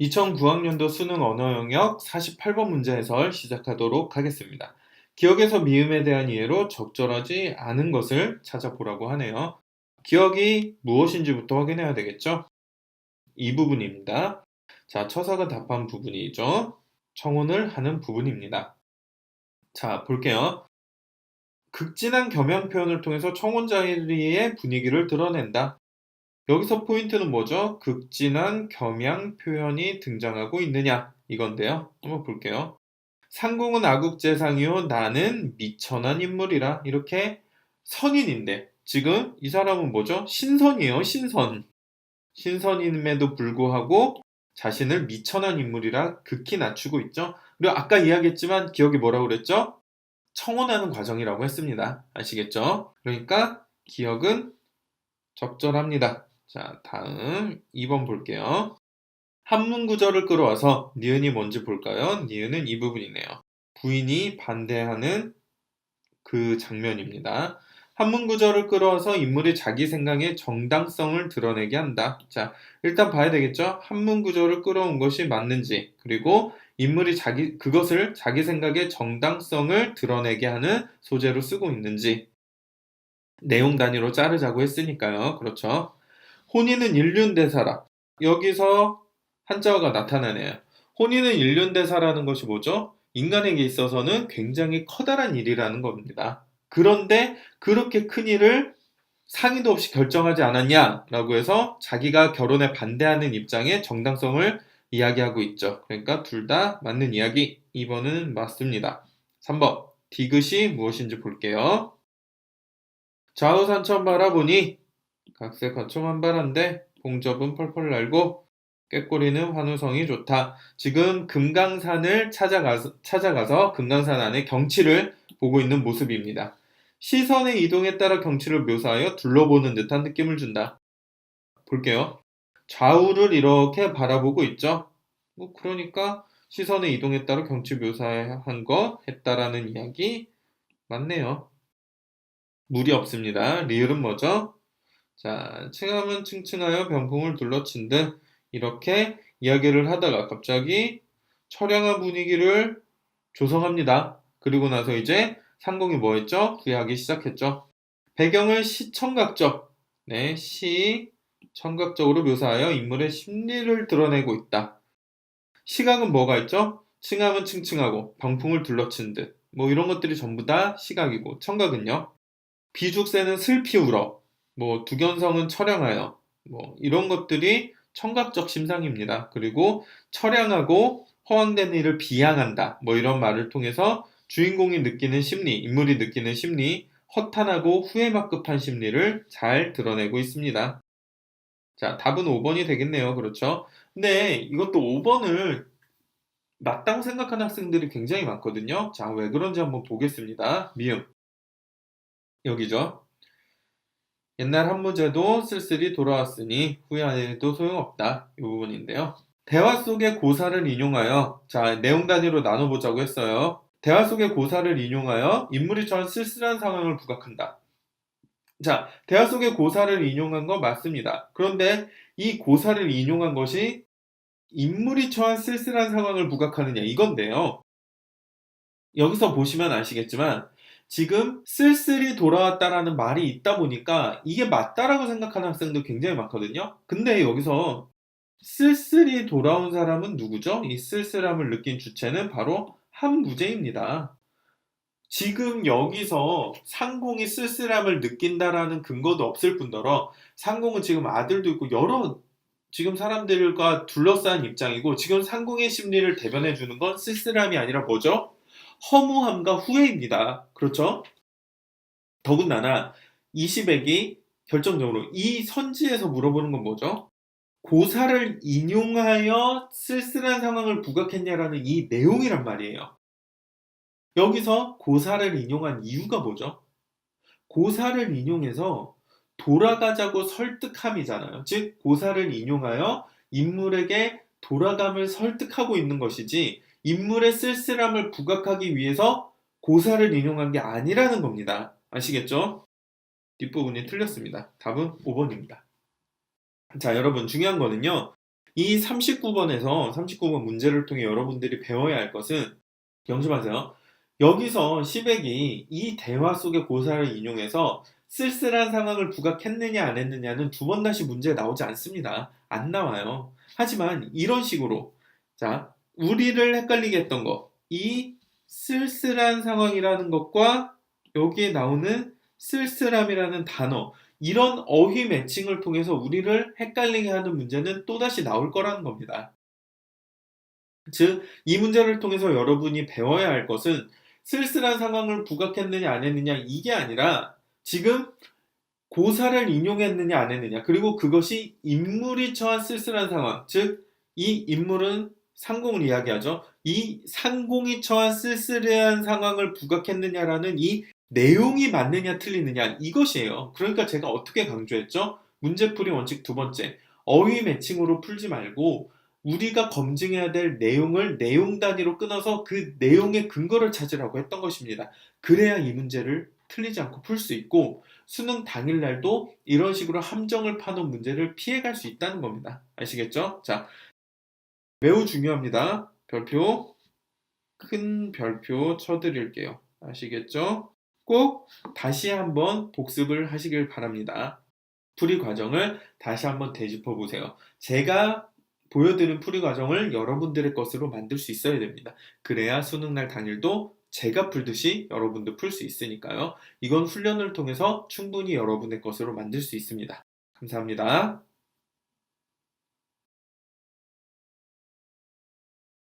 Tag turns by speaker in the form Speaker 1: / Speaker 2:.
Speaker 1: 2009학년도 수능 언어 영역 48번 문제 해설 시작하도록 하겠습니다. 기억에서 미음에 대한 이해로 적절하지 않은 것을 찾아보라고 하네요. 기억이 무엇인지부터 확인해야 되겠죠? 이 부분입니다. 자, 처사가 답한 부분이죠. 청혼을 하는 부분입니다. 자, 볼게요. 극진한 겸양 표현을 통해서 청혼 자리의 분위기를 드러낸다. 여기서 포인트는 뭐죠? 극진한 겸양 표현이 등장하고 있느냐 이건데요. 한번 볼게요. 상공은 아국재상이요 나는 미천한 인물이라. 이렇게 선인인데 지금 이 사람은 뭐죠? 신선이에요. 신선임에도 불구하고 자신을 미천한 인물이라 극히 낮추고 있죠. 그리고 아까 이야기했지만 기억이 뭐라고 그랬죠? 청혼하는 과정이라고 했습니다. 아시겠죠? 그러니까 기억은 적절합니다. 자, 다음 2번 볼게요. 한문 구절을 끌어와서 니은이 뭔지 볼까요? 니은은 이 부분이네요. 부인이 반대하는 그 장면입니다. 한문 구절을 끌어와서 인물이 자기 생각의 정당성을 드러내게 한다. 자, 일단 봐야 되겠죠? 한문 구절을 끌어온 것이 맞는지, 그리고 인물이 그것을 자기 생각의 정당성을 드러내게 하는 소재로 쓰고 있는지, 내용 단위로 자르자고 했으니까요. 그렇죠? 혼인은 일륜대사라. 여기서 한자어가 나타나네요. 혼인은 일륜대사라는 것이 뭐죠? 인간에게 있어서는 굉장히 커다란 일이라는 겁니다. 그런데 그렇게 큰 일을 상의도 없이 결정하지 않았냐라고 해서 자기가 결혼에 반대하는 입장의 정당성을 이야기하고 있죠. 그러니까 둘 다 맞는 이야기. 2번은 맞습니다. 3번 디귿이 무엇인지 볼게요. 좌우산천 바라보니 각색 거청한바란데 봉접은 펄펄 날고 꾀꼬리는 환우성이 좋다. 지금 금강산을 찾아가서 금강산 안의 경치를 보고 있는 모습입니다. 시선의 이동에 따라 경치를 묘사하여 둘러보는 듯한 느낌을 준다. 볼게요. 좌우를 이렇게 바라보고 있죠. 그러니까 시선의 이동에 따라 경치 묘사한 거 했다라는 이야기 맞네요. 무리 없습니다. 리을은 뭐죠? 자, 층암은 층층하여 병풍을 둘러친 듯 이렇게 이야기를 하다가 갑자기 처량한 분위기를 조성합니다. 그리고 나서 이제 상공이 뭐했죠? 부여하기 시작했죠. 배경을 시청각적, 시청각적으로 묘사하여 인물의 심리를 드러내고 있다. 시각은 뭐가 있죠? 층암은 층층하고 병풍을 둘러친 듯 이런 것들이 전부 다 시각이고 청각은요? 비죽새는 슬피 울어. 두견성은 처량하여. 이런 것들이 청각적 심상입니다. 그리고 처량하고 허황된 일을 비양한다. 이런 말을 통해서 주인공이 느끼는 심리, 인물이 느끼는 심리, 허탄하고 후회막급한 심리를 잘 드러내고 있습니다. 자, 답은 5번이 되겠네요. 그렇죠? 근데 이것도 5번을 맞다고 생각하는 학생들이 굉장히 많거든요. 자, 왜 그런지 한번 보겠습니다. 미음. 여기죠. 옛날 한무제도 쓸쓸히 돌아왔으니 후회해도 소용없다. 이 부분인데요. 대화 속의 고사를 인용하여, 자, 내용 단위로 나눠보자고 했어요. 대화 속의 고사를 인용하여 인물이 처한 쓸쓸한 상황을 부각한다. 자, 대화 속의 고사를 인용한 건 맞습니다. 그런데 이 고사를 인용한 것이 인물이 처한 쓸쓸한 상황을 부각하느냐 이건데요. 여기서 보시면 아시겠지만 지금 쓸쓸히 돌아왔다라는 말이 있다 보니까 이게 맞다라고 생각하는 학생도 굉장히 많거든요. 근데 여기서 쓸쓸히 돌아온 사람은 누구죠? 이 쓸쓸함을 느낀 주체는 바로 한무제입니다. 지금 여기서 상공이 쓸쓸함을 느낀다라는 근거도 없을 뿐더러 상공은 지금 아들도 있고 여러 지금 사람들과 둘러싼 입장이고 지금 상공의 심리를 대변해 주는 건 쓸쓸함이 아니라 뭐죠? 허무함과 후회입니다. 그렇죠? 더군다나 이 시백이 결정적으로 이 선지에서 물어보는 건 뭐죠? 고사를 인용하여 쓸쓸한 상황을 부각했냐라는 이 내용이란 말이에요. 여기서 고사를 인용한 이유가 뭐죠? 고사를 인용해서 돌아가자고 설득함이잖아요. 즉 고사를 인용하여 인물에게 돌아감을 설득하고 있는 것이지 인물의 쓸쓸함을 부각하기 위해서 고사를 인용한 게 아니라는 겁니다. 아시겠죠? 뒷부분이 틀렸습니다. 답은 5번입니다. 자, 여러분 중요한 거는요. 이 39번 문제를 통해 여러분들이 배워야 할 것은 명심하세요. 여기서 시백이 이 대화 속의 고사를 인용해서 쓸쓸한 상황을 부각했느냐 안 했느냐는 두 번 다시 문제에 나오지 않습니다. 안 나와요. 하지만 이런 식으로 자, 우리를 헷갈리게 했던 것, 이 쓸쓸한 상황이라는 것과 여기에 나오는 쓸쓸함이라는 단어, 이런 어휘 매칭을 통해서 우리를 헷갈리게 하는 문제는 또다시 나올 거라는 겁니다. 즉, 이 문제를 통해서 여러분이 배워야 할 것은 쓸쓸한 상황을 부각했느냐 안 했느냐 이게 아니라 지금 고사를 인용했느냐 안 했느냐, 그리고 그것이 인물이 처한 쓸쓸한 상황, 즉 이 인물은 상공을 이야기하죠. 이 상공이 처한 쓸쓸한 상황을 부각했느냐라는 이 내용이 맞느냐 틀리느냐 이것이에요. 그러니까 제가 어떻게 강조했죠? 문제풀이 원칙 두 번째, 어휘 매칭으로 풀지 말고 우리가 검증해야 될 내용을 내용 단위로 끊어서 그 내용의 근거를 찾으라고 했던 것입니다. 그래야 이 문제를 틀리지 않고 풀 수 있고 수능 당일날도 이런 식으로 함정을 파놓은 문제를 피해갈 수 있다는 겁니다. 아시겠죠? 자, 매우 중요합니다. 별표, 큰 별표 쳐드릴게요. 아시겠죠? 꼭 다시 한번 복습을 하시길 바랍니다. 풀이 과정을 다시 한번 되짚어 보세요. 제가 보여드린 풀이 과정을 여러분들의 것으로 만들 수 있어야 됩니다. 그래야 수능날 당일도 제가 풀듯이 여러분도 풀 수 있으니까요. 이건 훈련을 통해서 충분히 여러분의 것으로 만들 수 있습니다. 감사합니다.